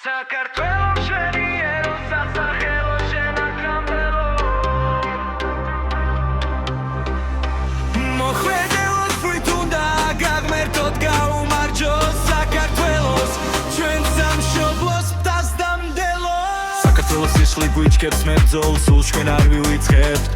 საქართველოს შენი ეროს სასახელო შენ აკრამბელო მოხვედელოს ვით უნდა გაღმერთოთ გაუმარჯოს საქართველოს ჩვენ სამშობლოს მტაცდამდელო საქართველოს ისლი გვიჩქებს მებრძოლს სულ ჩვენ არ ვივიწყებთ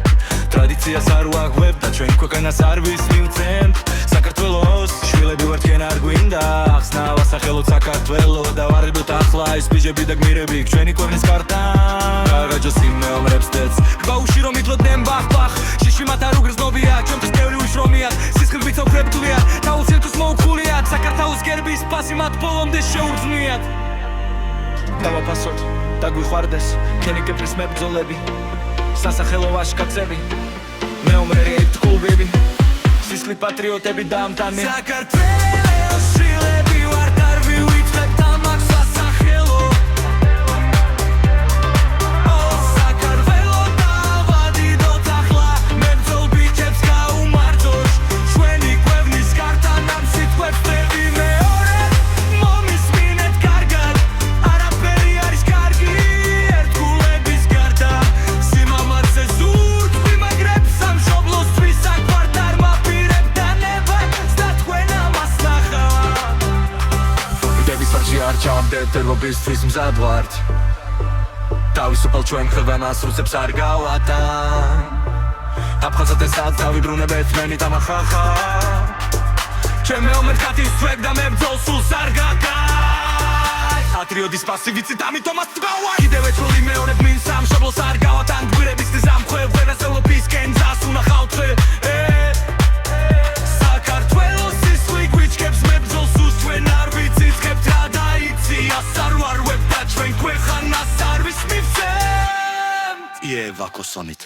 ტრადიციას არ ვაღვებ და ჩვენ ქვეყანას არ ვისმივცემთ საქართველოს შვილები ვართ ჩვენ არ გვინდა ახსნავა სახელოთ საქართველო და ვარებოთ ახლა ეს ბიჟები და გმირები ჩვენი ქვეყნის კარტან გაგაჯოს იმ მეომრებს დედს ბაუში რომ ითლოდნენ ბახ-ბახ შიში მათ არ უგრძნობია ჩვენთვის ბევრი უშრომიათ სისხლით ოქრებთლიათ თაუცირთუს მოუქულიათ საქართველოს გერბის ფასი მათ ბოლომდე შეუძნიათ დავაფასოთ და გვიყვარდეს თქვენი კეპრის მებრძოლები სასახელო ვაჟკაცები მეომრები კლუბები სისხლით პატრიოტები დაამტანი საქართველოს შვილები ვართ არ ვივიწყებთ ამას სასახელო დავადიდოთ ახლა მებრძოლ ბიჭებს გაუმარჯოს ჩვენი ქვეყნის კარტან ამ სიტყვებს ვწევი მეორე მომისმინეთ კარგად არაფერი არის კარგი ერთგულების გარდა სიმამაცე ზურგ ვიმაგრებს სამშობლოსთვის აქ ვართ არ მაპირებ და ნებად და თქვენ ამას ნახავთ დევის ფარში არ ჩავამდეთ ერგობისთვის მზად ვართ თავისუფალ ჩვენ ხელვანას რუსებს არ გავატან აფხაზად ესაც დავიბრუნებეთ მენით ამახახა ჩვენ მეომრად გათისვებ და მებრძოლ სულს არ გაგაჩ პატრიოტის პასი ვიცით ამიტომ მას თბავა კიდევ ეცვლი მეორებ მინ სამშობლოს არ გავატან გვირების ზამხვევ ვერას ევროპისკენ ძას უნახავთ საქართველოს სისხლი გვიჩქებს მებრძოლს სულს ჩვენ არ ვიციცხებთ რა დაიციას არ ვარვებ და ჩვენ ქვეყანას არ ვისმივცემთ იე ვაკოსონით